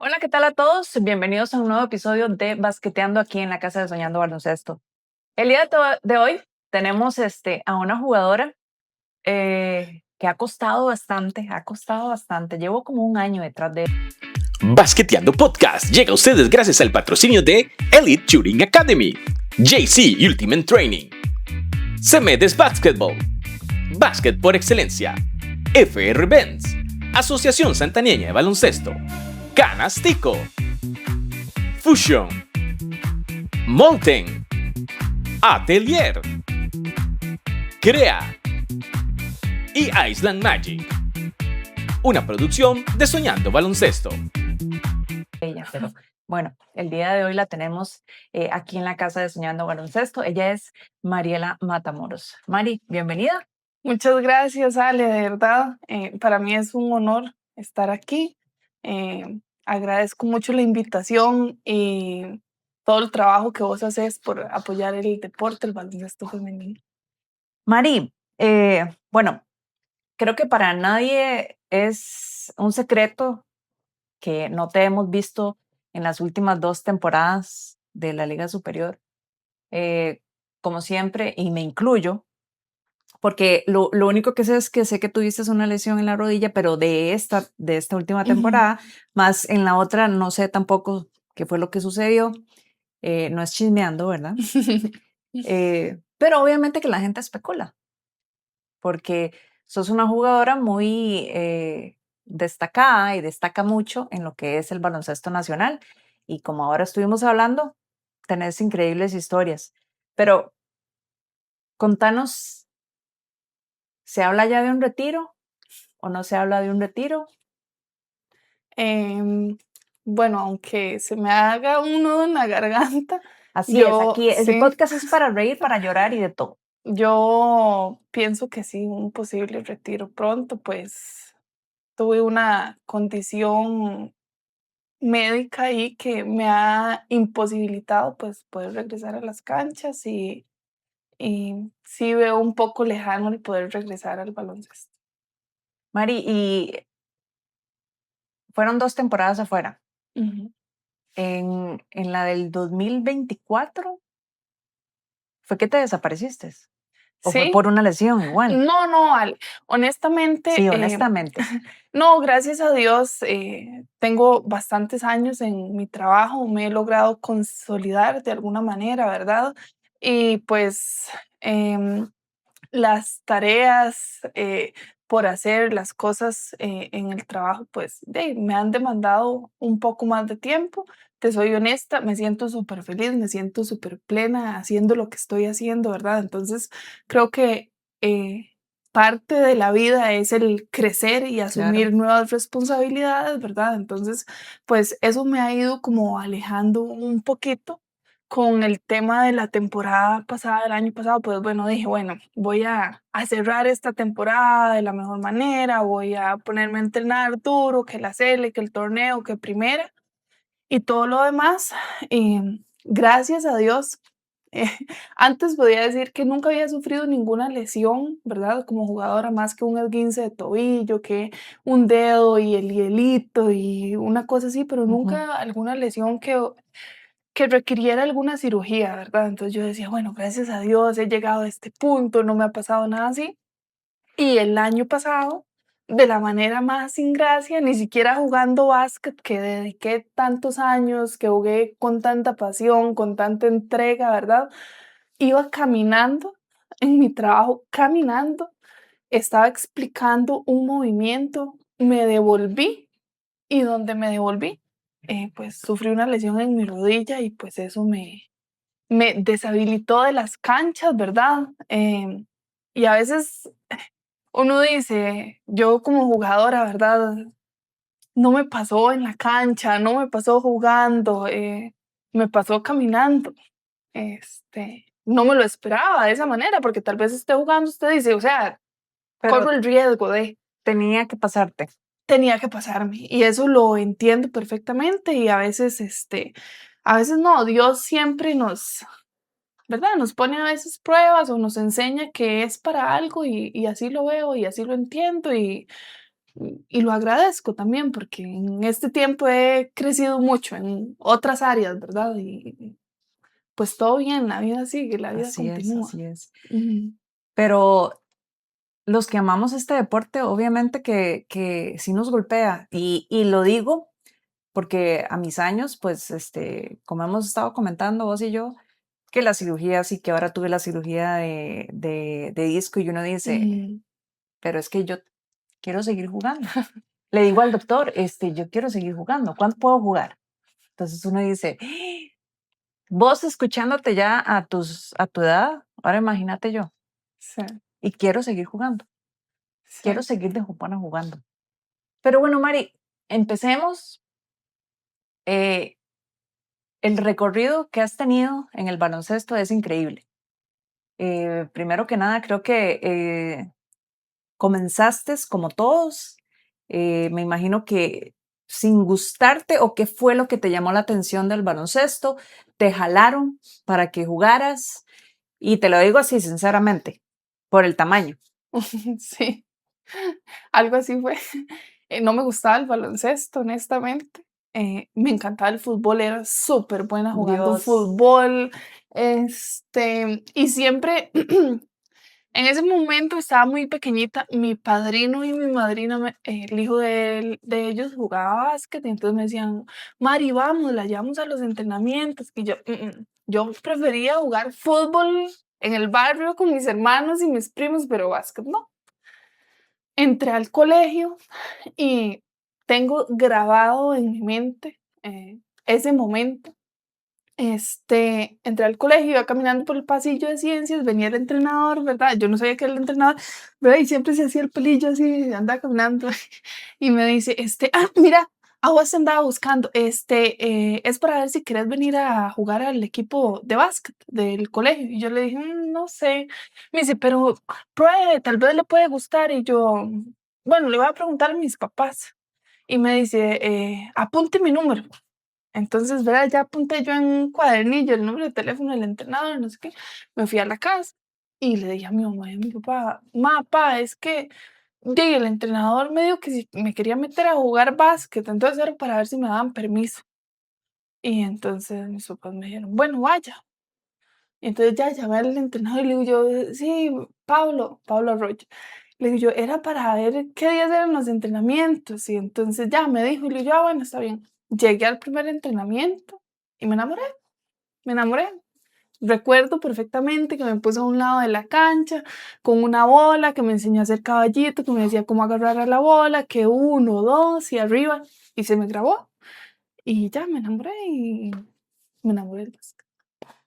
Hola, ¿qué tal a todos? Bienvenidos a un nuevo episodio de Basqueteando aquí en la Casa de Soñando Baloncesto. El día de hoy tenemos a una jugadora que ha costado bastante. Llevo como un año detrás de Basqueteando Podcast llega a ustedes gracias al patrocinio de Elite Shooting Academy, JC Ultimate Training, Cemedes Basketball, Básquet por Excelencia, FR Benz, Asociación Santaneña de Baloncesto, Canastico, Fusion, Molten, Atelier, Crea y Island Magic. Una producción de Soñando Baloncesto. ella, pero bueno, el día de hoy la tenemos aquí en la Casa de Soñando Baloncesto. Ella es Mariela Matamoros. Mari, bienvenida. Muchas gracias, Ale, de verdad. Para mí es un honor estar aquí. Agradezco mucho la invitación y todo el trabajo que vos haces por apoyar el deporte, el baloncesto femenino. Mari, bueno, creo que para nadie es un secreto que no te hemos visto en las últimas 2 temporadas de la Liga Superior. Como siempre, y me incluyo, porque lo único que sé es que sé que tuviste una lesión en la rodilla, pero de esta última temporada, más en la otra no sé tampoco qué fue lo que sucedió. No es chismeando, ¿verdad? Pero obviamente que la gente especula, porque sos una jugadora muy destacada y destaca mucho en lo que es el baloncesto nacional. Y como ahora estuvimos hablando, tenés increíbles historias. Pero contanos, ¿se habla ya de un retiro o no se habla de un retiro? Em, bueno, aunque se me haga un nudo en la garganta, Así es, yo aquí el sí, podcast es para reír, para llorar y de todo. yo pienso que sí, un posible retiro pronto, pues tuve una condición médica ahí que me ha imposibilitado, pues, poder regresar a las canchas y sí veo un poco lejano el poder regresar al baloncesto. Mari, y fueron 2 temporadas afuera. Ujú. En la del 2024, ¿fue que te desapareciste? ¿O fue Sí, por una lesión igual? no, Ale, honestamente, Sí, honestamente. no, gracias a Dios, tengo bastantes años en mi trabajo, me he logrado consolidar de alguna manera, ¿verdad? Y pues, em las tareas por hacer, las cosas en el trabajo, pues me han demandado un poco más de tiempo. Te soy honesta, me siento súper feliz, me siento súper plena haciendo lo que estoy haciendo, ¿verdad? Entonces, creo que parte de la vida es el crecer y Claro. asumir nuevas responsabilidades, ¿verdad? Entonces, pues eso me ha ido como alejando un poquito con el tema de la temporada pasada, del año pasado, pues bueno, dije, bueno, voy a cerrar esta temporada de la mejor manera, voy a ponerme a entrenar duro, que la sele, que el torneo, que primera y todo lo demás. Gracias a Dios, eh, antes podía decir que nunca había sufrido ninguna lesión, ¿verdad? Como jugadora, más que un esguince de tobillo, que un dedo y el hielito y una cosa así, pero Ujú. nunca alguna lesión que requiriera alguna cirugía, ¿verdad? Entonces yo decía, bueno, gracias a Dios he llegado a este punto, no me ha pasado nada así. Y el año pasado, de la manera más sin gracia, ni siquiera jugando básquet, que dediqué tantos años, que jugué con tanta pasión, con tanta entrega, ¿verdad? Iba caminando en mi trabajo, caminando, estaba explicando un movimiento, me devolví y donde me devolví, pues sufrí una lesión en mi rodilla y pues eso me deshabilitó de las canchas, ¿verdad? Y a veces uno dice, yo como jugadora, ¿verdad? No me pasó en la cancha, no me pasó jugando, me pasó caminando. No me lo esperaba de esa manera, porque tal vez esté jugando, usted dice, o sea, Pero corro el riesgo de, tenía que pasarte. tenía que pasarme y eso lo entiendo perfectamente y a veces no, Dios siempre nos, ¿verdad? Nos pone a veces pruebas o nos enseña que es para algo y así lo veo y así lo entiendo y lo agradezco también porque en este tiempo he crecido mucho en otras áreas, ¿verdad? Y pues todo bien, la vida sigue, la vida Así es, continúa. así es. Ujú. Pero los que amamos este deporte, obviamente que sí nos golpea. Y lo digo porque a mis años, pues, como hemos estado comentando vos y yo, que la cirugía, sí que ahora tuve la cirugía de disco y uno dice, Ujú. pero es que yo quiero seguir jugando. Le digo al doctor, yo quiero seguir jugando. ¿Cuánto puedo jugar? Entonces uno dice, vos escuchándote ya a tu edad, ahora imagínate yo, Sí, y quiero seguir jugando. Quiero sí. seguir de jupana jugando. Pero bueno, Mari, empecemos. Eh, el recorrido que has tenido en el baloncesto es increíble. Primero que nada, creo que comenzaste como todos. Me imagino que sin gustarte o qué fue lo que te llamó la atención del baloncesto, te jalaron para que jugaras y te lo digo así sinceramente, por el tamaño. Sí, algo así fue. No me gustaba el baloncesto, honestamente. Me encantaba el fútbol, era súper buena jugando Dios, fútbol. Y siempre, en ese momento estaba muy pequeñita. Mi padrino y mi madrina, el hijo de ellos jugaba básquet, y entonces me decían, Mari, vamos, la llevamos a los entrenamientos. Y yo, yo prefería jugar fútbol en el barrio con mis hermanos y mis primos, pero básquet no. Entré al colegio y tengo grabado en mi mente ese momento. Entré al colegio, iba caminando por el pasillo de ciencias, venía el entrenador, ¿verdad? Yo no sabía que era el entrenador, ¿verdad? Y siempre se hacía el pelillo así, andaba caminando y me dice, mira, a vos te andaba buscando, es para ver si querés venir a jugar al equipo de básquet del colegio. Y yo le dije, no sé. Me dice, pero pruebe, tal vez le puede gustar. Y yo, bueno, le voy a preguntar a mis papás. Y me dice, apunte mi número. Entonces, ¿verdad? Ya apunté yo en un cuadernillo el número de teléfono del entrenador, no sé qué. Me fui a la casa y le dije a mi mamá y a mi papá, pa, es que el entrenador me dijo que si me quería meter a jugar básquet, entonces era para ver si me daban permiso. Y entonces mis papás me dijeron, bueno, vaya. Y entonces ya llamé al entrenador y le digo yo, sí, Pablo Arroyo. Le digo yo, era para ver qué días eran los entrenamientos. Y entonces ya me dijo, y le digo yo, bueno, está bien. Llegué al primer entrenamiento y me enamoré. Recuerdo perfectamente que me puso a un lado de la cancha con una bola, que me enseñó a hacer caballito, que me decía cómo agarrar a la bola, que uno, dos y arriba, y se me grabó. Y ya me enamoré y me enamoré del básquet.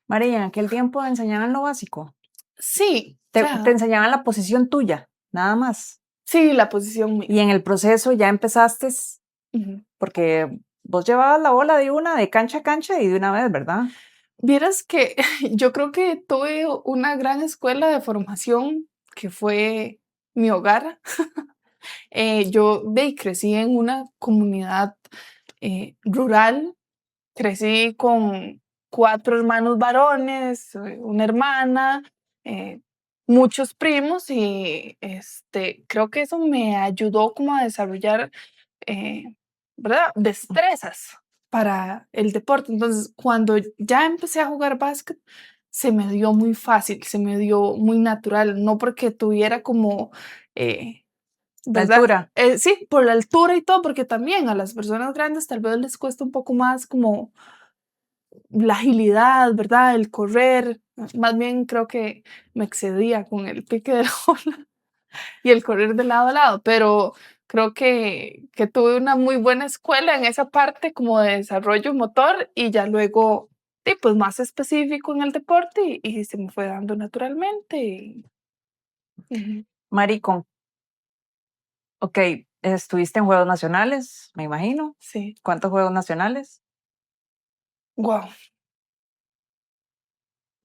María, en aquel tiempo enseñaban lo básico. Sí, o Te sea, enseñaban la posición tuya, nada más. sí, la posición mía. Y en el proceso ya empezaste, Ujú. porque vos llevabas la bola de una, de cancha a cancha y de una vez, ¿verdad? Vieras que yo creo que tuve una gran escuela de formación que fue mi hogar. Crecí en una comunidad rural, crecí con 4 hermanos varones, una hermana, eh, muchos primos y creo que eso me ayudó como a desarrollar, eh, ¿verdad? Destrezas para el deporte. Entonces, cuando ya empecé a jugar básquet, se me dio muy fácil, se me dio muy natural, no porque tuviera como, eh, La ¿verdad? altura. Sí, por la altura y todo, porque también a las personas grandes tal vez les cuesta un poco más como la agilidad, ¿verdad? El correr. Más bien creo que me excedía con el pique de la bola y el correr de lado a lado, pero creo que tuve una muy buena escuela en esa parte como de desarrollo motor y ya luego, sí, pues más específico en el deporte y se me fue dando naturalmente. Ujú, Maricón, ok, estuviste en Juegos Nacionales, me imagino. sí. ¿Cuántos Juegos Nacionales? Wow.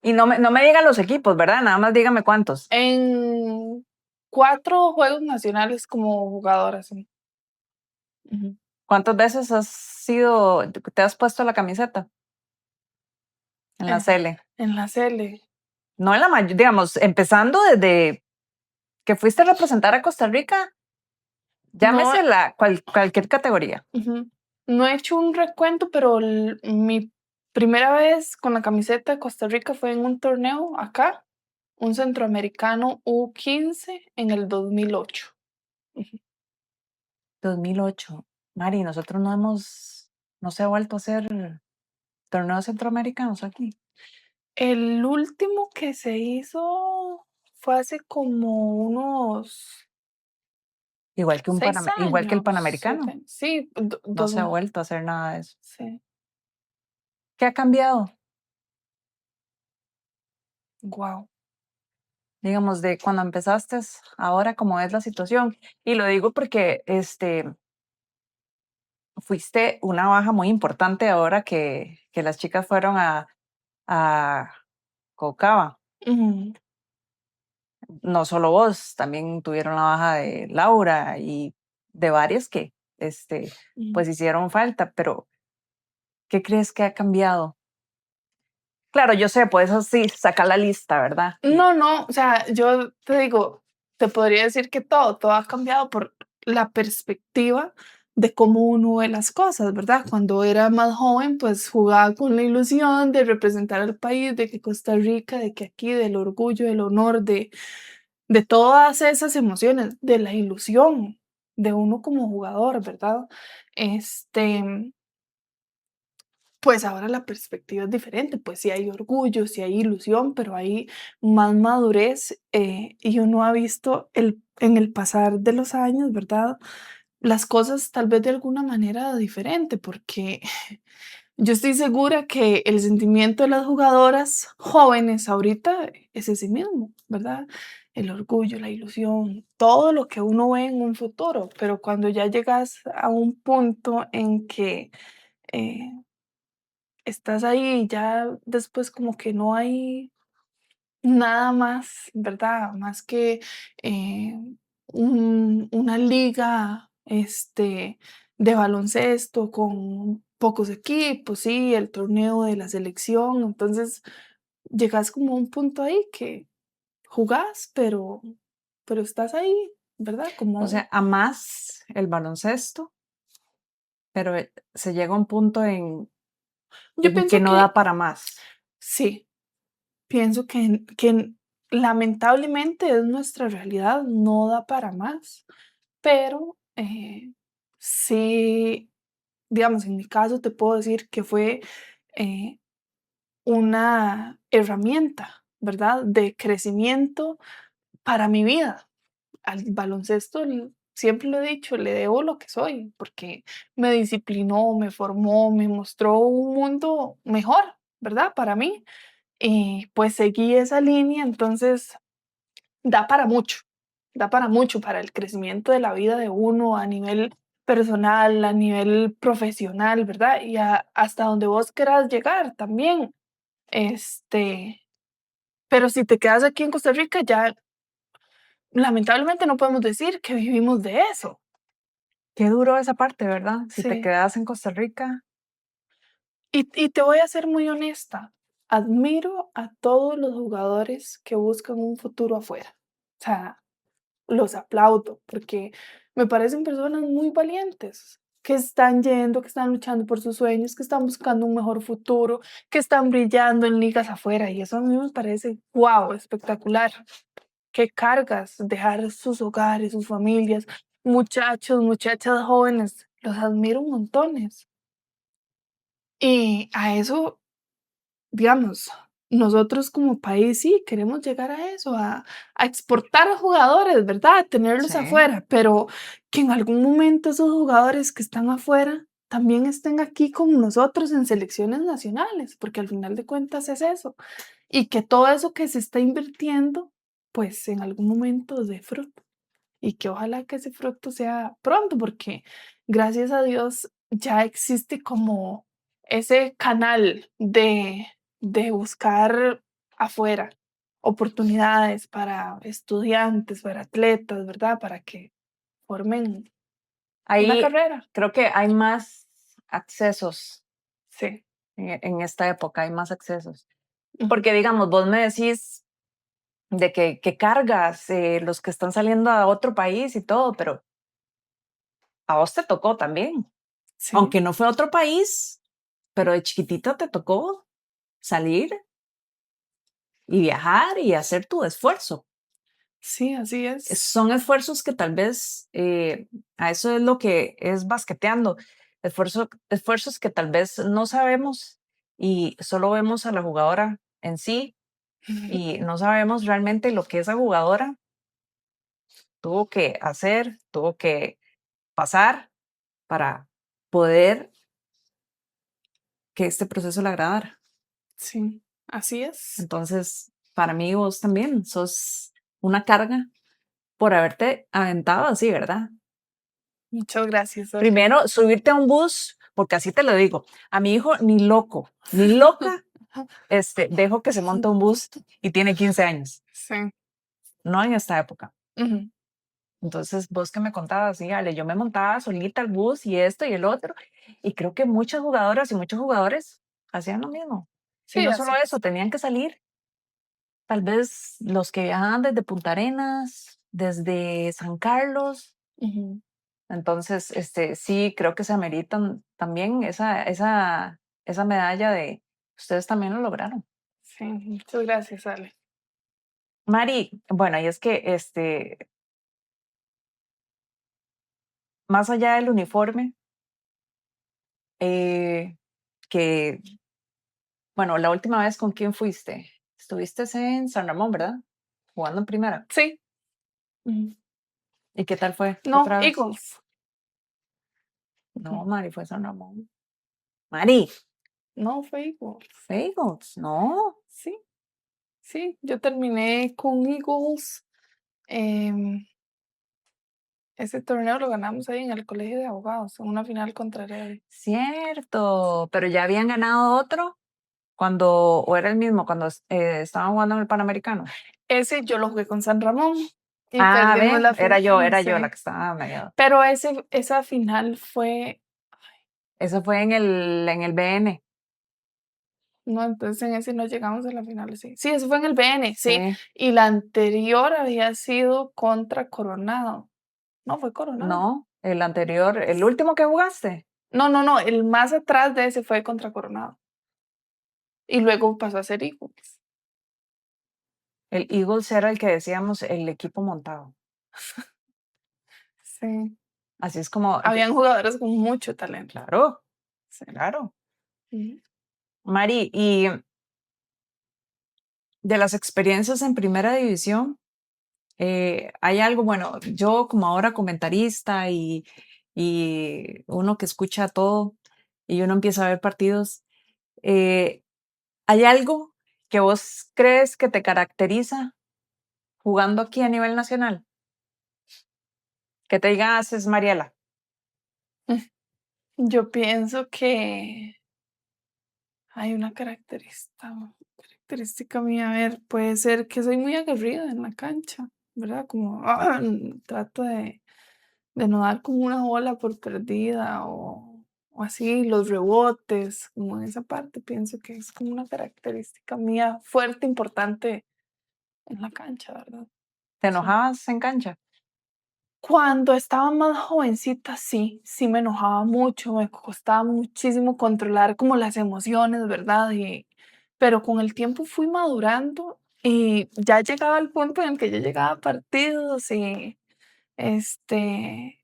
Y no me digan los equipos, ¿verdad? Nada más dígame cuántos. En 4 juegos nacionales como jugadora, sí. Ujú. ¿Cuántas veces te has puesto la camiseta en la Eh, Cele? en la Cele. No en la digamos, empezando desde que fuiste a representar a Costa Rica No, Llámese cualquier categoría. ujú. No he hecho un recuento, pero mi primera vez con la camiseta de Costa Rica fue en un torneo acá, un centroamericano U15 en el 2008. Ujú. 2008. Mari, nosotros no se ha vuelto a hacer torneos centroamericanos aquí. El último que se hizo fue hace como unos seis Igual que el años, Panamericano. sí, No se ha vuelto a hacer nada de eso. sí, ¿Qué ha cambiado? wow. Digamos, de cuando empezaste, ahora cómo es la situación. Y lo digo porque fuiste una baja muy importante ahora que las chicas fueron a Cocaba. No solo vos, también tuvieron la baja de Laura y de varias que pues hicieron falta, pero ¿qué crees que ha cambiado? Claro, yo sé, puedes así sacar la lista, ¿verdad? No, o sea, yo te digo, te podría decir que todo ha cambiado por la perspectiva de cómo uno ve las cosas, ¿verdad? Cuando era más joven, pues jugaba con la ilusión de representar al país, de que Costa Rica, de que aquí, del orgullo, del honor, de todas esas emociones, de la ilusión de uno como jugador, ¿verdad? Este, pues ahora la perspectiva es diferente, pues sí hay orgullo, sí hay ilusión, pero hay más madurez y uno ha visto en el pasar de los años, ¿verdad? Las cosas tal vez de alguna manera diferente, porque yo estoy segura que el sentimiento de las jugadoras jóvenes ahorita es ese mismo, ¿verdad? El orgullo, la ilusión, todo lo que uno ve en un futuro, pero cuando ya llegas a un punto en que eh, estás ahí y ya después como que no hay nada más, ¿verdad? Más que eh, una liga de baloncesto con pocos equipos, sí, el torneo de la selección. Entonces llegas como a un punto ahí que jugás, pero estás ahí, ¿verdad? O Como sea, a más el baloncesto, pero se llega a un punto yo en que pienso no que da para más. sí, pienso que lamentablemente es nuestra realidad, no da para más. Pero, sí, digamos, en mi caso te puedo decir que fue, eh, una herramienta, ¿verdad?, de crecimiento para mi vida. Al baloncesto, siempre lo he dicho, le debo lo que soy, porque me disciplinó, me formó, me mostró un mundo mejor, ¿verdad?, para mí. Y, pues, seguí esa línea, entonces da para mucho, da para mucho, para el crecimiento de la vida de uno a nivel personal, a nivel profesional, ¿verdad? Y hasta donde vos quieras llegar también. Este, pero si te quedas aquí en Costa Rica, ya lamentablemente no podemos decir que vivimos de eso. Qué duro esa parte, ¿verdad? Si te Sí. quedas en Costa Rica, Y te voy a ser muy honesta, admiro a todos los jugadores que buscan un futuro afuera. O sea, los aplaudo porque me parecen personas muy valientes, que están yendo, que están luchando por sus sueños, que están buscando un mejor futuro, que están brillando en ligas afuera y eso a mí me parece, wow, espectacular. Qué cargas dejar sus hogares, sus familias, muchachos, muchachas jóvenes, los admiro montones. Y a eso, digamos, nosotros como país sí queremos llegar a eso, a exportar a jugadores, ¿verdad? A tenerlos sí. afuera, pero que en algún momento esos jugadores que están afuera también estén aquí con nosotros en selecciones nacionales, porque al final de cuentas es eso. Y que todo eso que se está invirtiendo, pues en algún momento dé fruto. Y que ojalá que ese fruto sea pronto, porque gracias a Dios ya existe como ese canal de buscar afuera oportunidades para estudiantes, para atletas, ¿verdad? Para que formen una Ahí carrera. creo que hay más accesos Sí. en esta época, hay más accesos. Ujú. Porque, digamos, vos me decís de que cargas los que están saliendo a otro país y todo, pero a vos te tocó también, Sí, aunque no fue a otro país, pero de chiquitita te tocó salir y viajar y hacer tu esfuerzo. sí, así es. Son esfuerzos que tal vez, a eso es lo que es basqueteando, esfuerzos que tal vez no sabemos y solo vemos a la jugadora en sí y no sabemos realmente lo que esa jugadora tuvo que hacer, tuvo que pasar para poder que este proceso le agradara. Sí, así es. Entonces, para mí vos también sos una carga por haberte aventado así, ¿verdad? Muchas gracias, Ale. Primero, subirte a un bus, porque así te lo digo, a mi hijo ni loco, ni loca, dejo que se monte un bus y tiene 15 años, Sí. no en esta época. Ujú. Entonces, vos que me contabas, sí, Ale, yo me montaba solita al bus y esto y el otro, y creo que muchas jugadoras y muchos jugadores hacían lo mismo. Y Sí, no solo así eso, es. tenían que salir, tal vez los que viajaban desde Punta Arenas, desde San Carlos. Ujú. Entonces, sí, creo que se ameritan también esa medalla de ustedes también lo lograron. Sí, muchas gracias, Ale. Mari, bueno, y es que más allá del uniforme, eh, que, bueno, la última vez con quién fuiste, estuviste en San Ramón, ¿verdad? Jugando en primera. Sí. Ujú. ¿Y qué tal fue No, otra vez? Eagles. No, Mari, fue San Ramón. Mari, No, fue Eagles. Bagels, no. Sí, sí. Yo terminé con Eagles. em, Ese torneo lo ganamos ahí en el colegio de abogados, en una final contra Heredia. Cierto, pero ya habían ganado otro cuando, o era el mismo, cuando estaban jugando en el Panamericano. Ese yo lo jugué con San Ramón y Ah, perdimos ve, la final, era yo la sí. que estaba medio. Pero esa final fue, Eso fue en el BN. no, entonces en ese no llegamos a la final, sí. Sí, eso fue en el BN, sí. Sí, Y la anterior había sido contra Coronado. No, fue Coronado. no, el anterior, el último que jugaste. No, no, no, el más atrás de ese fue contra Coronado. Y luego pasó a ser Eagles. El Eagles era el que decíamos el equipo montado. Sí. Así es como, Habían jugadores con mucho talento. claro, Sí. claro. Ujú. Mari, y de las experiencias en primera división, hay algo, bueno, yo como ahora comentarista y uno que escucha todo y uno empieza a ver partidos, eh, ¿hay algo que vos crees que te caracteriza jugando aquí a nivel nacional? Que te digas, es Mariela. Yo pienso que hay una característica mía, a ver, puede ser que soy muy aguerrida en la cancha, ¿verdad? Como trato de no dar como una bola por perdida o así, los rebotes, como en esa parte, pienso que es como una característica mía fuerte, importante en la cancha, ¿verdad? ¿Te Sí. enojabas en cancha? Cuando estaba más jovencita, sí, sí me enojaba mucho, me costaba muchísimo controlar como las emociones, ¿verdad? Pero con el tiempo fui madurando y ya llegaba al punto en el que yo llegaba a partidos este,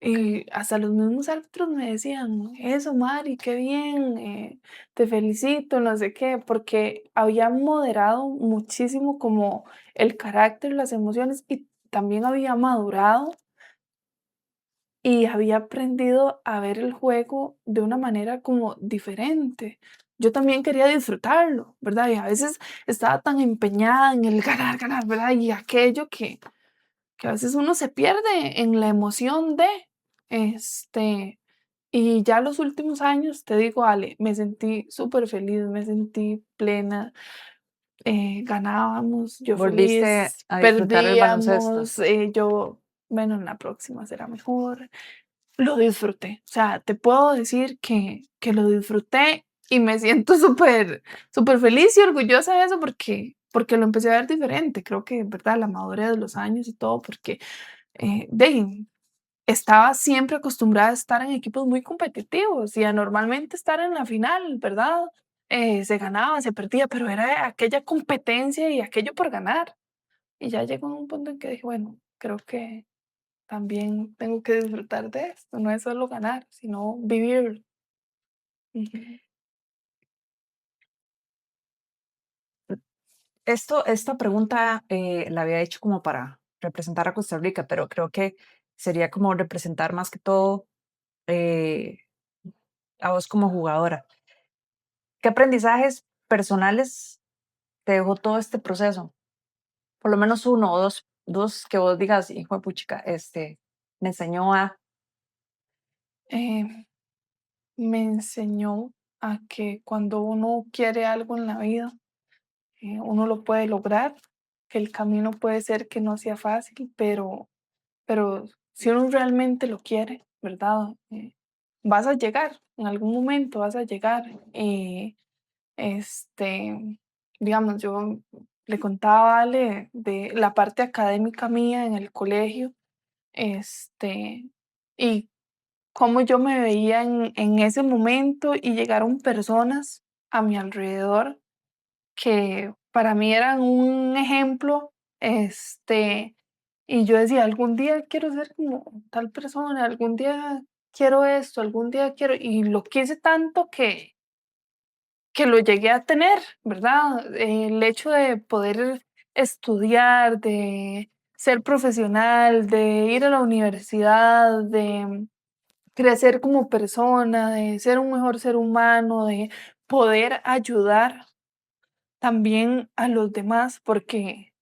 y hasta los mismos árbitros me decían, eso, Mari, qué bien, te felicito, no sé qué, porque había moderado muchísimo como el carácter, las emociones y también había madurado y había aprendido a ver el juego de una manera como diferente. Yo también quería disfrutarlo, ¿verdad? Y a veces estaba tan empeñada en el ganar, ganar, ¿verdad? Y aquello que a veces uno se pierde en la emoción de, y ya los últimos años, te digo, Ale, me sentí súper feliz, me sentí plena, ganábamos, yo ¿Volviste feliz, a disfrutar el baloncesto? perdíamos, yo, bueno, en la próxima será mejor. Lo disfruté, o sea, te puedo decir que lo disfruté y me siento súper súper feliz y orgullosa de eso porque lo empecé a ver diferente. Creo que, ¿verdad? La madurez de los años y todo, porque, de ahí, estaba siempre acostumbrada a estar en equipos muy competitivos y a normalmente estar en la final, ¿verdad? Se ganaba, se perdía, pero era aquella competencia y aquello por ganar. Y ya llegó un punto en que dije, bueno, creo que también tengo que disfrutar de esto, no es solo ganar, sino vivir. Ujú. Esta pregunta la había hecho como para representar a Costa Rica, pero creo que sería como representar más que todo eh, a vos como jugadora. ¿Qué aprendizajes personales te dejó todo este proceso? Por lo menos uno o dos que vos digas, hijo de puchica, me enseñó a... Eh, Me enseñó a que cuando uno quiere algo en la vida, uno lo puede lograr, que el camino puede ser que no sea fácil, pero si uno realmente lo quiere, ¿verdad? Vas a llegar, en algún momento vas a llegar. Este, digamos, yo le contaba a Ale de la parte académica mía en el colegio, y cómo yo me veía en ese momento y llegaron personas a mi alrededor que para mí eran un ejemplo, y yo decía, algún día quiero ser como tal persona, algún día quiero esto, algún día quiero, y lo quise tanto que lo llegué a tener, ¿verdad? El hecho de poder estudiar, de ser profesional, de ir a la universidad, de crecer como persona, de ser un mejor ser humano, de poder ayudar también a los demás, porque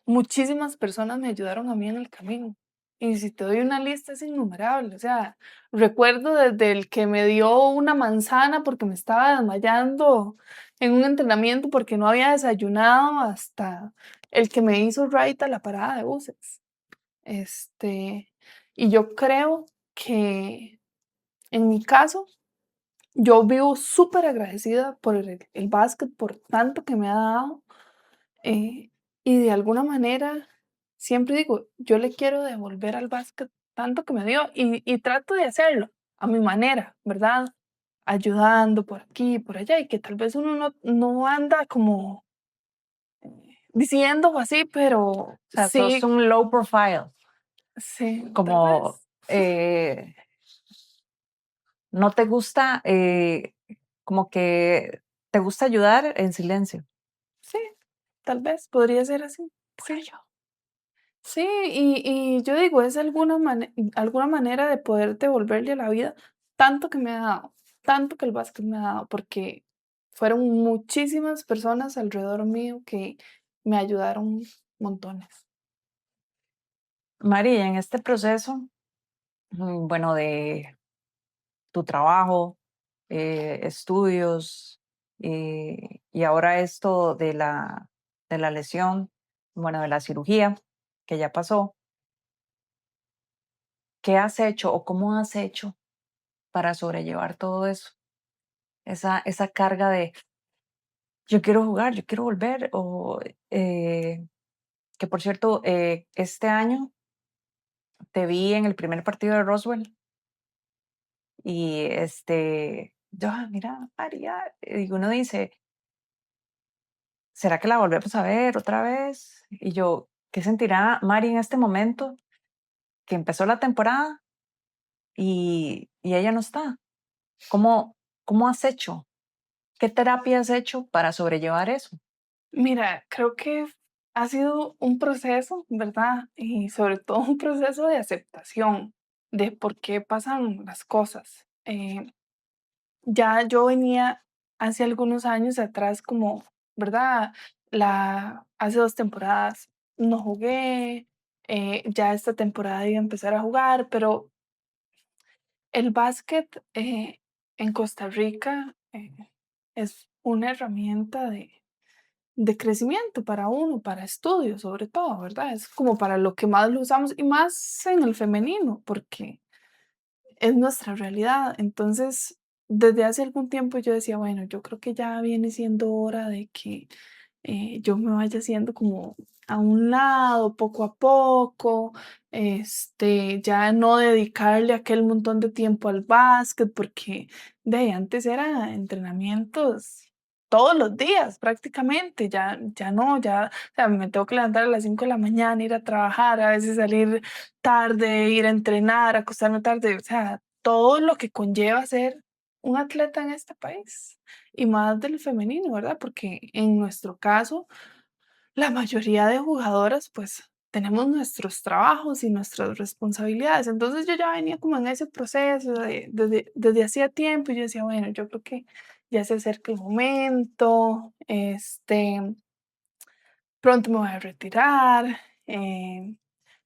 muchísimas personas me ayudaron a mí en el camino. Y si te doy una lista es innumerable. O sea, recuerdo desde el que me dio una manzana porque me estaba desmayando en un entrenamiento porque no había desayunado, hasta el que me hizo ride a la parada de buses. Este, y yo creo que en mi caso, yo vivo súper agradecida por el básquet, por tanto que me ha dado. Eh, y de alguna manera, siempre digo, yo le quiero devolver al básquet tanto que me dio y trato de hacerlo a mi manera, ¿verdad? Ayudando por aquí, por allá, y que tal vez uno no anda como diciendo así, pero O sea, sos sí, un low profile, sí, tal como vez. no te gusta, como que te gusta ayudar en silencio. Sí, tal vez podría ser así. Sí. Sí, y yo digo, es alguna manera de poder devolverle a la vida tanto que me ha dado, tanto que el básquet me ha dado, porque fueron muchísimas personas alrededor mío que me ayudaron montones. María, en este proceso, bueno, de tu trabajo, estudios, y ahora esto de la lesión, bueno, de la cirugía que ya pasó, ¿qué has hecho o cómo has hecho para sobrellevar todo eso? Esa carga de yo quiero jugar, yo quiero volver, o que por cierto, este año te vi en el primer partido de Roswell y yo, mira, María, y uno dice, ¿será que la volvemos a ver otra vez? Y yo, ¿qué sentirá Mari en este momento que empezó la temporada y ella no está? ¿Cómo, cómo has hecho? ¿Qué terapia has hecho para sobrellevar eso? Mira, creo que ha sido un proceso, ¿verdad? Y sobre todo un proceso de aceptación de por qué pasan las cosas. Ya yo venía hace algunos años atrás como, ¿verdad? Hace 2 temporadas no jugué, ya esta temporada iba a empezar a jugar, pero el básquet, en Costa Rica, es una herramienta de crecimiento para uno, para estudios sobre todo, ¿verdad? Es como para lo que más lo usamos y más en el femenino, porque es nuestra realidad. Entonces, desde hace algún tiempo yo decía, bueno, yo creo que ya viene siendo hora de que yo me vaya haciendo como a un lado, poco a poco, ya no dedicarle aquel montón de tiempo al básquet, porque de ahí antes era entrenamientos todos los días prácticamente, ya no, ya, o sea, me tengo que levantar a las 5 de la mañana, ir a trabajar, a veces salir tarde, ir a entrenar, acostarme tarde, o sea, todo lo que conlleva ser un atleta en este país y más del femenino, ¿verdad? Porque en nuestro caso, la mayoría de jugadoras, pues tenemos nuestros trabajos y nuestras responsabilidades. Entonces yo ya venía como en ese proceso desde hacía tiempo y yo decía, bueno, yo creo que ya se acerca el momento, pronto me voy a retirar, eh,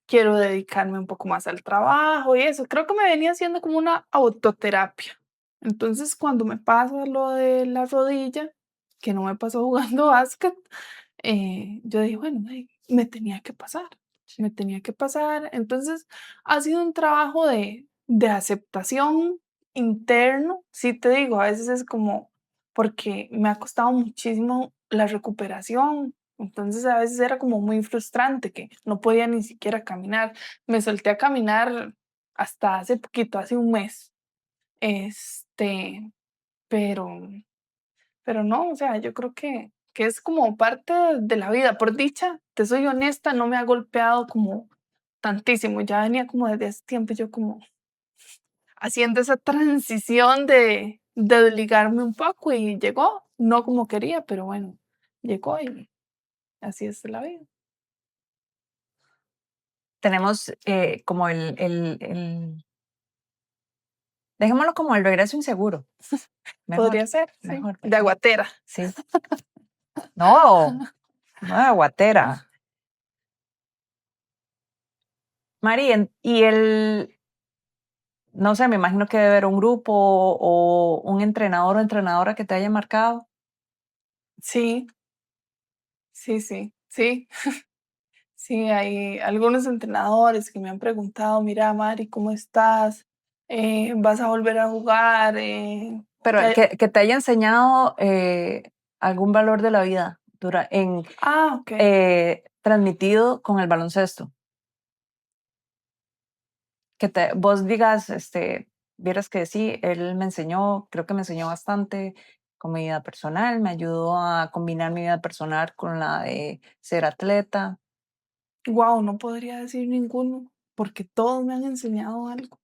quiero dedicarme un poco más al trabajo y eso. Creo que me venía haciendo como una autoterapia. Entonces, cuando me pasa lo de la rodilla, que no me pasó jugando básquet, yo dije, bueno, me tenía que pasar, me tenía que pasar. Entonces, ha sido un trabajo de aceptación interno. Sí te digo, a veces es como porque me ha costado muchísimo la recuperación. Entonces, a veces era como muy frustrante que no podía ni siquiera caminar. Me solté a caminar hasta hace poquito, hace un mes. Este, pero no, o sea, yo creo que es como parte de la vida. Por dicha, te soy honesta, no me ha golpeado como tantísimo. Ya venía como desde hace tiempo, yo como haciendo esa transición de desligarme un poco y llegó, no como quería, pero bueno, llegó y así es la vida. Tenemos como dejémoslo como el regreso inseguro. Mejor, Podría ser, sí, mejor, de ¿verdad? aguatera. Sí. No, no de aguatera. Mari, no sé, me imagino que debe haber un grupo o un entrenador o entrenadora que te haya marcado. Sí, sí, sí, sí. Sí, hay algunos entrenadores que me han preguntado, mira, Mari, ¿cómo estás? ¿Vas a volver a jugar? Pero que te haya enseñado algún valor de la vida Ok. transmitido con el baloncesto. Vos digas, vieras que sí, él me enseñó, creo que me enseñó bastante con mi vida personal, me ayudó a combinar mi vida personal con la de ser atleta. Wow, no podría decir ninguno, porque todos me han enseñado algo,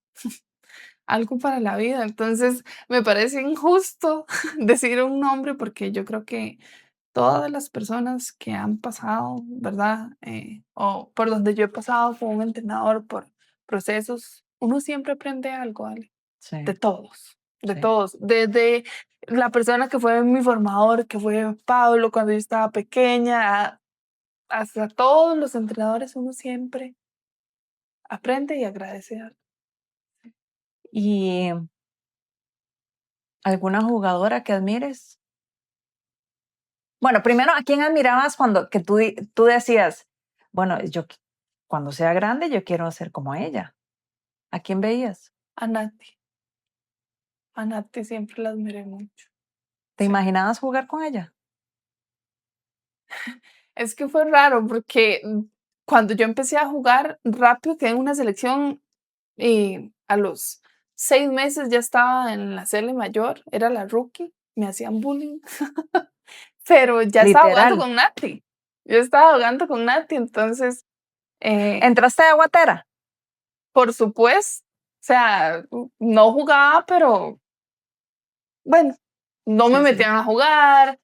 algo para la vida. Entonces, me parece injusto decir un nombre porque yo creo que todas las personas que han pasado, ¿verdad? O por donde yo he pasado como un entrenador por procesos, uno siempre aprende algo, Ale. Sí, De todos, de sí. todos. Desde la persona que fue mi formador, que fue Pablo cuando yo estaba pequeña, hasta todos los entrenadores, uno siempre aprende y agradece algo. ¿Y alguna jugadora que admires? Bueno, primero, ¿a quién admirabas cuando que tú decías, bueno, cuando sea grande yo quiero ser como ella? ¿A quién veías? A Nati siempre la admiré mucho. ¿Te Sí. imaginabas jugar con ella? Es que fue raro porque cuando yo empecé a jugar rápido, quedé en una selección y a los 6 meses ya estaba en la Sele mayor, era la rookie, me hacían bullying, pero ya estaba jugando Literal. con Nati. Yo estaba jugando con Nati, entonces, eh, ¿Entraste de aguatera? por supuesto, o sea, no jugaba, pero bueno, no me Sí, sí. metían a jugar,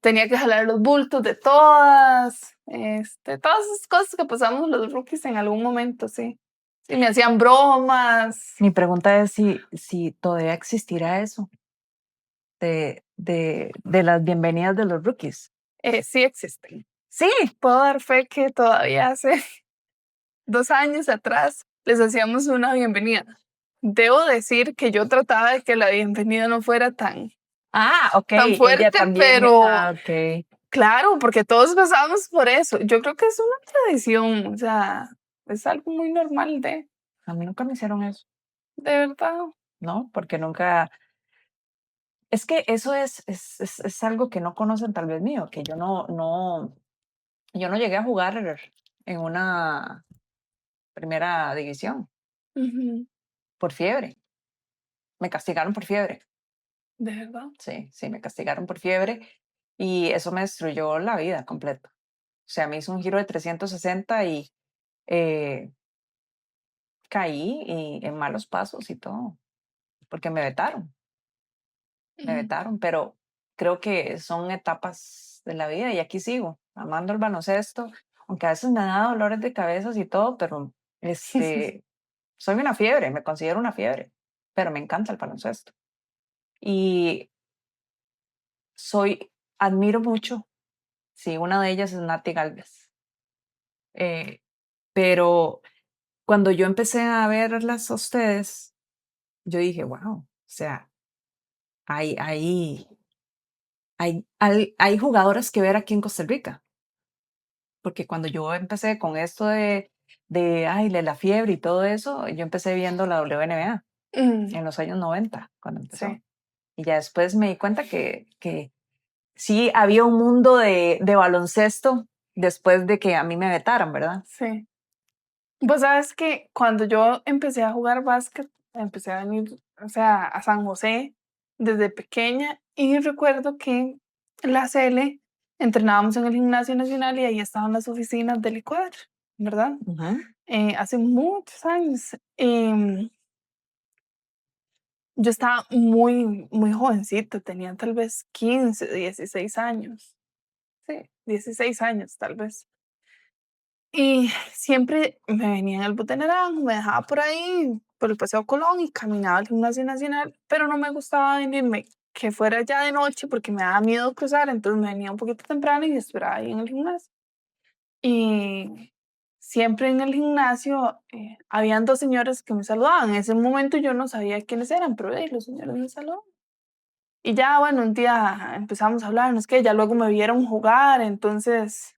tenía que jalar los bultos de todas, todas esas cosas que pasamos los rookies en algún momento, sí. Sí, me hacían bromas, Mi pregunta es si todavía existirá eso de las bienvenidas de los rookies. sí existen. Sí, Puedo dar fe que todavía hace 2 años atrás les hacíamos una bienvenida. Debo decir que yo trataba de que la bienvenida no fuera ok, tan ella fuerte, también, pero ok. claro, porque todos pasamos por eso. Yo creo que es una tradición, o sea, es algo muy normal A mí nunca me hicieron eso, de verdad. ¿no? Porque nunca, Es que eso es algo que no conocen tal vez mío, que yo no llegué a jugar en una primera división Ujú. por fiebre. Me castigaron por fiebre. ¿De verdad? Sí, sí, me castigaron por fiebre y eso me destruyó la vida completa. O sea, me hizo un giro de 360 y eh, caí en malos pasos y todo, porque me Ujú. vetaron, pero creo que son etapas de la vida y aquí sigo, amando el baloncesto, aunque a veces me da dolores de cabezas y todo, pero soy una fiebre, me considero una fiebre, pero me encanta el baloncesto. Y admiro mucho, sí, una de ellas es Nati Galvez, eh, pero cuando yo empecé a verlas a ustedes, yo dije, wow, o sea, hay, hay, hay jugadoras que ver aquí en Costa Rica. Porque cuando yo empecé con esto de la fiebre y todo eso, yo empecé viendo la WNBA Mm, en los años 90 cuando empezó. sí, Y ya después me di cuenta que sí había un mundo de baloncesto después de que a mí me vetaran, ¿verdad? sí. Pues sabes que cuando yo empecé a jugar básquet, empecé a venir, o sea, a San José desde pequeña y recuerdo que en la CL entrenábamos en el Gimnasio Nacional y ahí estaban las oficinas del Ecuador, ¿verdad? Ujú. Hace muchos años. Yo estaba muy, muy jovencita, tenía tal vez 15, 16 años. Sí, 16 años tal vez. Y siempre me venía en el bus de Naranjo, me dejaba por ahí, por el Paseo Colón y caminaba al Gimnasio Nacional, pero no me gustaba venirme que fuera ya de noche porque me daba miedo cruzar, entonces me venía un poquito temprano y esperaba ahí en el gimnasio. Y siempre en el gimnasio habían dos señores que me saludaban. En ese momento yo no sabía quiénes eran, pero los señores me saludaban. Y ya, bueno, un día empezamos a hablar, no es que ya luego me vieron jugar, entonces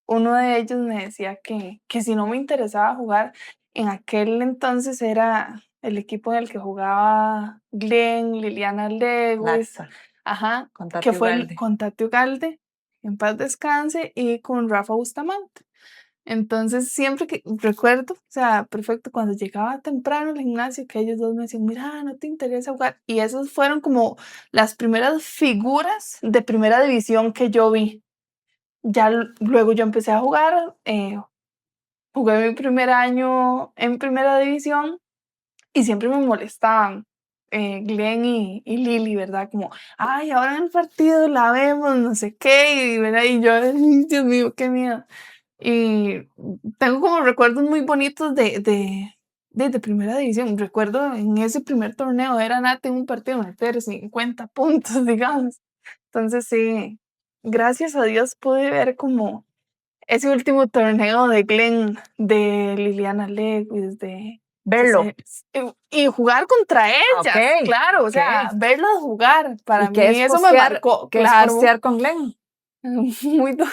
uno de ellos me decía que si no me interesaba jugar, en aquel entonces era el equipo en el que jugaba Glenn, Liliana Lewis, Laxa, ajá, con que Tati fue el, Ugalde. con Tati Ugalde, en paz descanse, y con Rafa Bustamante. Entonces, siempre que recuerdo, o sea, perfecto, cuando llegaba temprano al gimnasio, que ellos dos me decían, mira, no te interesa jugar. Y esas fueron como las primeras figuras de primera división que yo vi. Ya luego yo empecé a jugar, jugué mi primer año en primera división y siempre me molestaban Glenn y Lily, ¿verdad? Como, ay, ahora en el partido la vemos, no sé qué, y, ¿verdad? Y yo, ay, Dios mío, qué miedo. Y tengo como recuerdos muy bonitos de primera división. Recuerdo en ese primer torneo, era Nati en un partido meter 50 puntos, digamos. Entonces sí, gracias a Dios pude ver como ese último torneo de Glenn, de Liliana Lewis, de Verlo. José, y jugar contra Ah, ok, ellas, claro, o ok. sea, verlas jugar, para ¿Y qué mí es eso me postear, marcó, qué es claro, postear con Glenn? muy duro,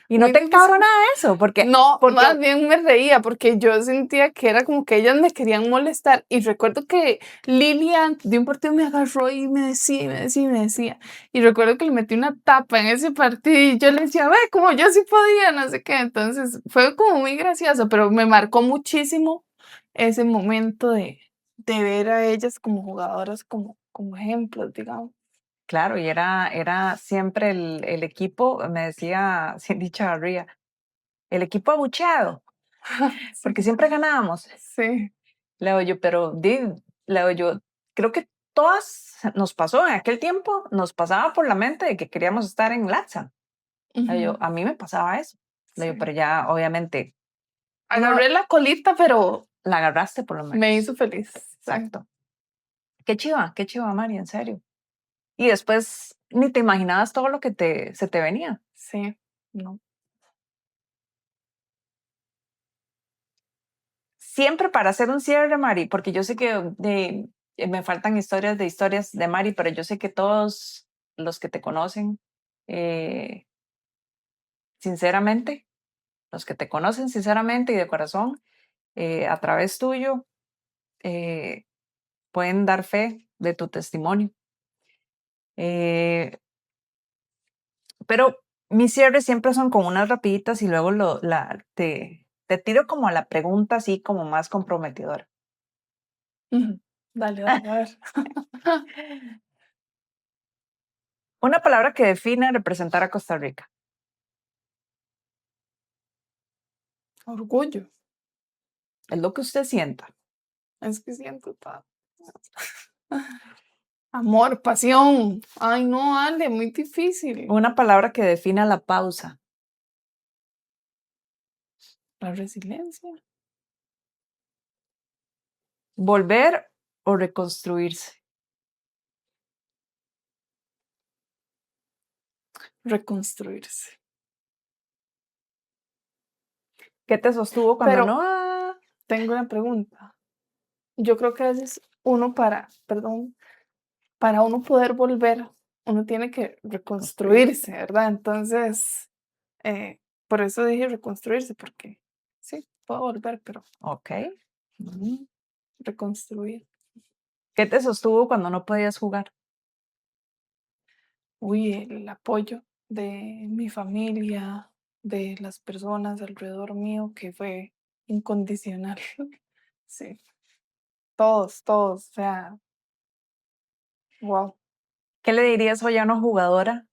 Y no muy te difícil. nada eso, No, porque más bien me reía porque yo sentía que era como que ellas me querían molestar. Y recuerdo que Lilian de un partido me agarró y me decía, y me decía, y me decía. Y recuerdo que le metí una tapa en ese partido y yo le decía, ve, como yo sí podía, no sé qué. Entonces fue como muy gracioso, pero me marcó muchísimo ese momento de ver a ellas como jugadoras, como ejemplos, digamos. claro, y era siempre el equipo, me decía Cindy Chavarría, el equipo abucheado, Sí, porque siempre ganábamos. sí. Le digo yo, pero le digo yo, creo que todas nos pasó en aquel tiempo, nos pasaba por la mente de que queríamos estar en Latza. Le digo Ujú, yo, a mí me pasaba eso. Le digo, sí. pero ya obviamente no Agarré la colita, pero la agarraste por lo me menos. hizo feliz. Sí. Exacto. Qué chiva, Mari, en serio. Y después ni te imaginabas todo lo que se te venía. Sí, no. Siempre para hacer un cierre, Mari, porque yo sé que me faltan historias de Mari, pero yo sé que todos los que te conocen, eh, sinceramente, los que te conocen sinceramente y de corazón, a través tuyo, eh, pueden dar fe de tu testimonio Eh, pero mis cierres siempre son con unas rapiditas y luego te tiro como a la pregunta así como más comprometedora. Ujú. Dale, dale, a ver. Una palabra que define representar a Costa Rica. Orgullo. Es lo que usted sienta. Es que siento amor, pasión. Ay, no, Ale, muy difícil. Una palabra que defina la pausa. La resiliencia. Volver o reconstruirse. Reconstruirse. ¿Qué te sostuvo cuando Pero no? tengo una pregunta. Yo creo que a veces uno para uno poder volver, uno tiene que reconstruirse, ¿verdad? Entonces, por eso dije reconstruirse, porque sí, puedo volver, pero Ok. reconstruir. ¿Qué te sostuvo cuando no podías jugar? Uy, el apoyo de mi familia, de las personas alrededor mío, que fue incondicional. Sí, todos, o sea, wow. ¿Qué le dirías hoy a una jugadora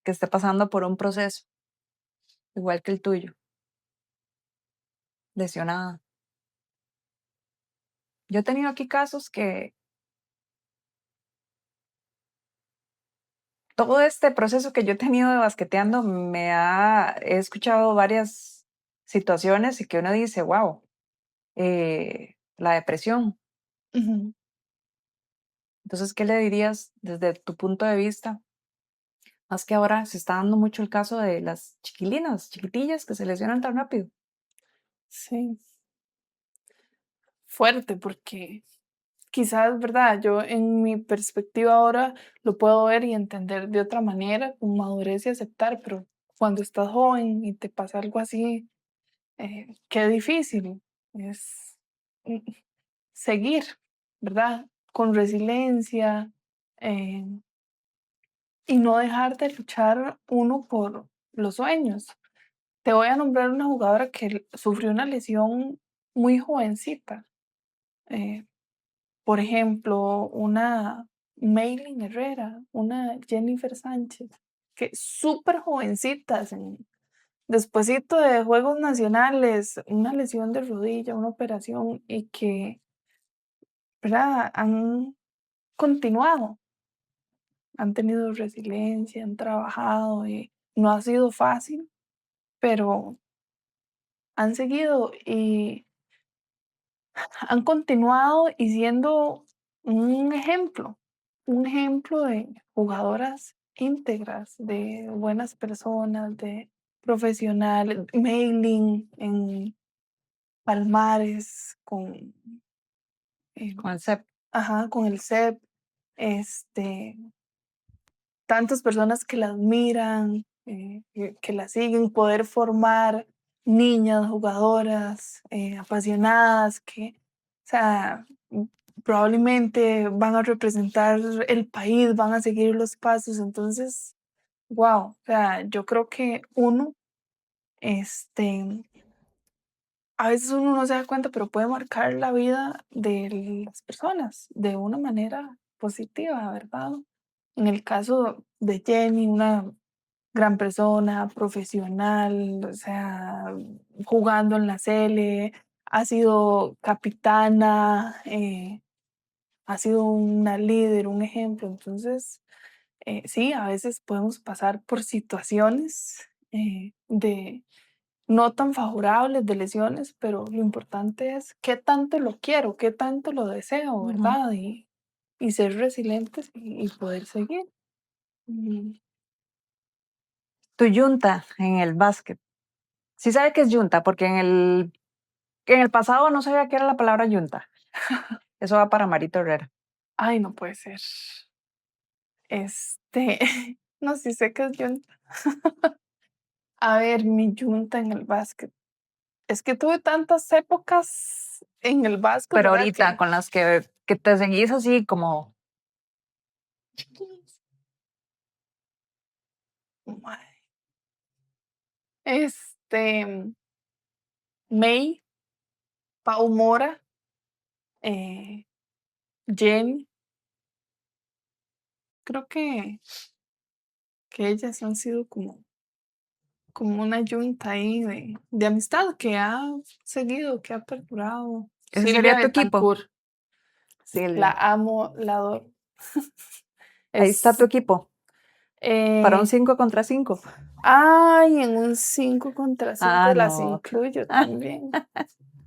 que esté pasando por un proceso igual que el tuyo? Lesionada. Yo he tenido aquí casos que todo este proceso que yo he tenido de basqueteando he escuchado varias situaciones y que uno dice, wow, la depresión. Ujú. Entonces, ¿qué le dirías desde tu punto de vista? Más que ahora se está dando mucho el caso de las chiquilinas, chiquitillas que se lesionan tan rápido. Sí, fuerte, porque quizás, ¿verdad? Yo en mi perspectiva ahora lo puedo ver y entender de otra manera, con madurez y aceptar, pero cuando estás joven y te pasa algo así, qué difícil es mm, seguir, ¿verdad? Con resiliencia, eh, y no dejar de luchar uno por los sueños. Te voy a nombrar una jugadora que sufrió una lesión muy jovencita. eh, por ejemplo, una Maylin Herrera, una Jennifer Sánchez, que súper jovencitas, despuesito de Juegos Nacionales, una lesión de rodilla, una operación y que, ¿verdad? Han continuado, han tenido resiliencia, han trabajado y no ha sido fácil, pero han seguido y han continuado y siendo un ejemplo de jugadoras íntegras, de buenas personas, de profesionales, mailing en Palmares, eh, Concepto. con el CEP, este, tantas personas que la admiran, que la siguen, poder formar niñas, jugadoras, apasionadas, que, o sea, probablemente van a representar el país, van a seguir los pasos. Entonces, wow, o sea, yo creo que este, a veces uno no se da cuenta, pero puede marcar la vida de las personas de una manera positiva, ¿verdad? En el caso de Jenny, una gran persona, profesional, o sea, jugando en la Sele, ha sido capitana, ha sido una líder, un ejemplo. Entonces, sí, a veces podemos pasar por situaciones de no tan favorables de lesiones, pero lo importante es qué tanto lo quiero, qué tanto lo deseo, Ujú. ¿verdad? Y ser resilientes y poder seguir. Mm. Tu yunta en el básquet. Sí sabe que es yunta, porque en el pasado no sabía qué era la palabra yunta. Eso va para Marito Herrera. Ay, no puede ser. Este, no, sí sé que es yunta. A ver, mi yunta en el básquet. Es que tuve tantas épocas en el básquet, Pero ¿verdad? ahorita con las que te seguís así como Mae. Este, May, Pau Mora, eh, Jenny, creo que ellas han sido como una yunta ahí de amistad que ha seguido, que ha perdurado. Ese Silvia sería tu equipo, Betancourt, la Silvia. amo, la adoro. Ahí está tu Es, equipo, para un eh, 5 contra 5. ay, en un 5 contra 5 Ah, las no. incluyo también.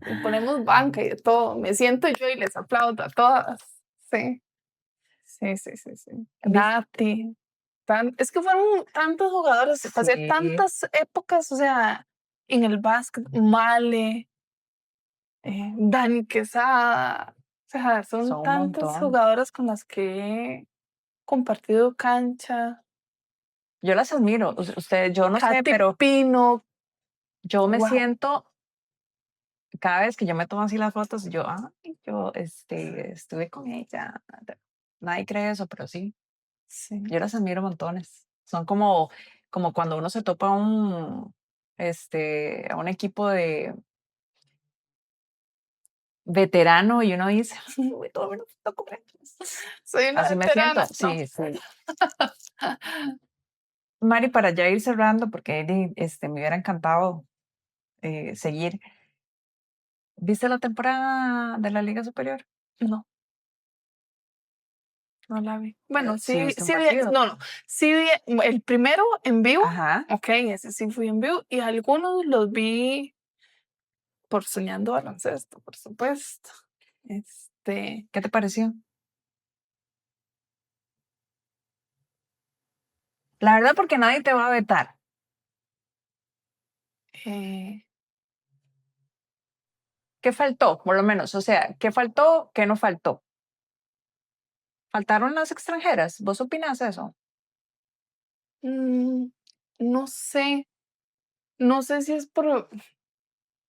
Y ponemos banca y de todo. Me siento yo y les aplaudo a todas. Sí, sí, sí, sí, sí. ¿Viste? Nati. Es que fueron tantos jugadores, pasé Sí, tantas épocas, o sea, en el básquet, Male, Dani Quesada, o sea, son son un tantas montón. jugadoras con las que he compartido cancha. Yo las admiro. Usted, yo no sé, Katy pero Pino, yo me wow, siento, cada vez que yo me tomo así las fotos, yo, yo estuve con ella. Nadie cree eso, pero sí, sí. yo las admiro montones. Son como cuando uno se topa a un equipo de veterano y uno dice, "Uy, todo menos toco menos". Soy una Así me veterana, siento, ¿no? sí, sí. Mari, para ya ir cerrando, porque me hubiera encantado seguir. ¿Viste la temporada de la Liga Superior? No, no la vi. Bueno, Sí, sí, viste un sí vi, partido. no, no, sí vi el primero en vivo, Ajá. ok, ese sí fui en vivo, y algunos los vi por Soñando Baloncesto, por supuesto. Este, ¿Qué te pareció? La verdad, porque nadie te va a vetar. eh, ¿Qué faltó? Por lo menos, o sea, ¿qué faltó? ¿Qué no faltó? ¿Faltaron las extranjeras? ¿Vos opinás eso? mm, no sé, no sé si es por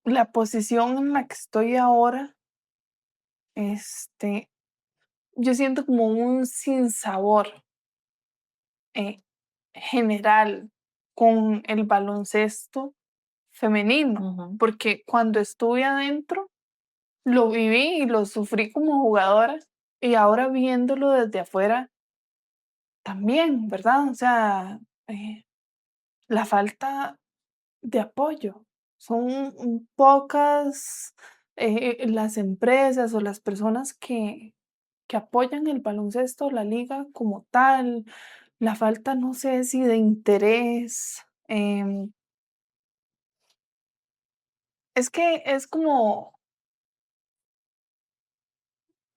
la posición en la que estoy ahora, este, yo siento como un sinsabor eh, general con el baloncesto femenino, Ujú. porque cuando estuve adentro lo viví y lo sufrí como jugadora y ahora viéndolo desde afuera también, ¿verdad? O sea, eh, la falta de apoyo. Son pocas las empresas o las personas que apoyan el baloncesto, la liga como tal, la falta, no sé si de interés. Es que es como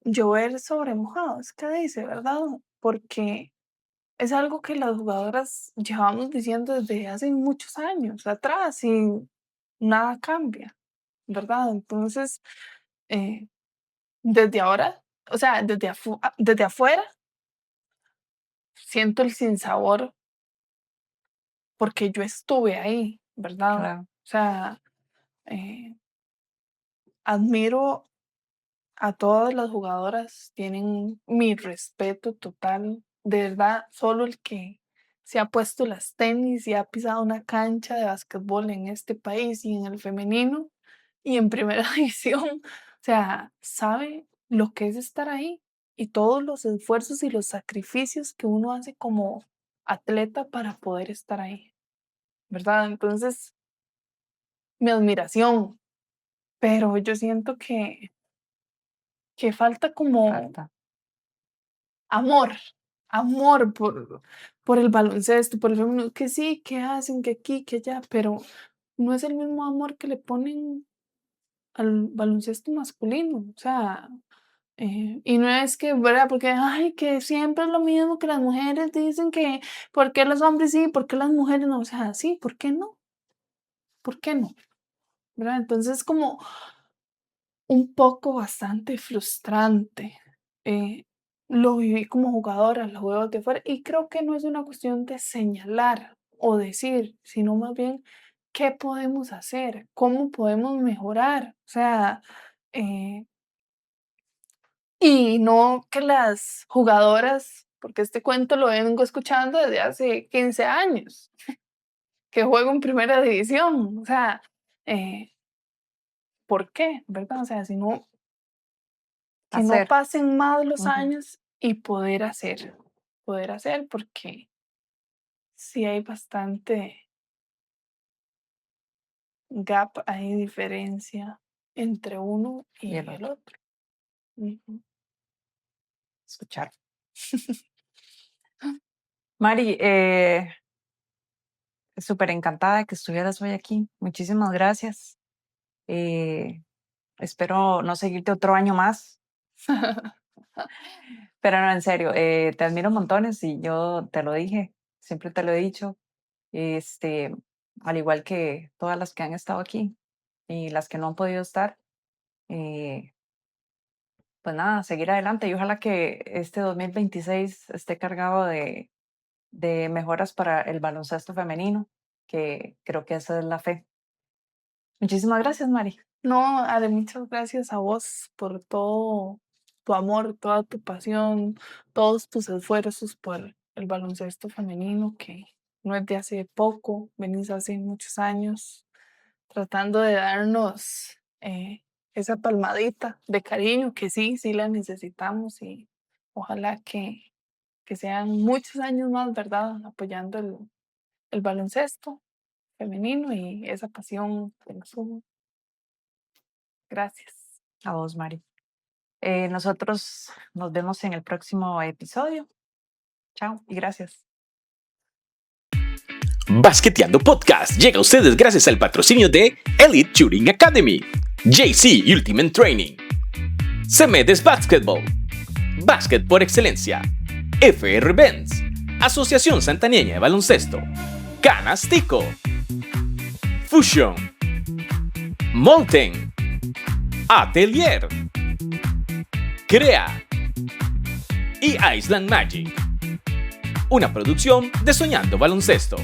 llover sobre mojado, es que dice, ¿verdad? Porque es algo que las jugadoras llevamos diciendo desde hace muchos años atrás y nada cambia, ¿verdad? Entonces, eh, desde ahora, o sea, desde afuera, siento el sinsabor porque yo estuve ahí, ¿verdad? O Claro, sea, eh, admiro a todas las jugadoras, tienen mi respeto total. De verdad, solo el que se ha puesto las tenis y ha pisado una cancha de básquetbol en este país y en el femenino y en primera división, o sea, sabe lo que es estar ahí y todos los esfuerzos y los sacrificios que uno hace como atleta para poder estar ahí, ¿verdad? Entonces, mi admiración, pero yo siento que falta como falta. amor, amor por el baloncesto, por el femenino, que sí, que hacen, que aquí, que allá, pero no es el mismo amor que le ponen al baloncesto masculino, o sea, y no es que, ¿verdad? Porque, ay, que siempre es lo mismo que las mujeres dicen que, ¿por qué los hombres sí, por qué las mujeres no? O sea, sí, ¿por qué no? ¿Por qué no? ¿Verdad? Entonces, como un poco bastante frustrante. Eh, lo viví como jugadora, lo veo de fuera y creo que no es una cuestión de señalar o decir, sino más bien qué podemos hacer, cómo podemos mejorar. O sea, eh, y no que las jugadoras porque este cuento lo vengo escuchando desde hace 15 años, que juego en primera división. O sea, ¿por qué? ¿Verdad? O sea, que no Hacer. pasen más los Ujú. años y poder hacer, porque sí hay bastante gap, hay diferencia entre uno Y el y el otro, otro. Ujú. escuchar. Mari, súper encantada de que estuvieras hoy aquí. Muchísimas gracias. Eh, espero no seguirte otro año más, pero no, en serio, te admiro montones y yo te lo dije, siempre te lo he dicho, este, al igual que todas las que han estado aquí y las que no han podido estar, eh, pues nada, seguir adelante y ojalá que este 2026 esté cargado de mejoras para el baloncesto femenino, que creo que esa es la fe. Muchísimas gracias, Mari. No, Ale, muchas gracias a vos por todo tu amor, toda tu pasión, todos tus esfuerzos por el baloncesto femenino, que no es de hace poco, venís hace muchos años tratando de darnos esa palmadita de cariño, que sí la necesitamos y ojalá que sean muchos años más, ¿verdad? Apoyando el baloncesto femenino y esa pasión que nos une. Gracias. A vos, Mari. Nosotros nos vemos en el próximo episodio. Chao y gracias. Basqueteando Podcast llega a ustedes gracias al patrocinio de Elite Shooting Academy, JC Ultimate Training, Cemedes Basketball, Básquet por Excelencia, FR Benz, Asociación Santaneña de Baloncesto, Canastico, Fusion, Molten, Atelier, Crea y Island Magic. Una producción de Soñando Baloncesto.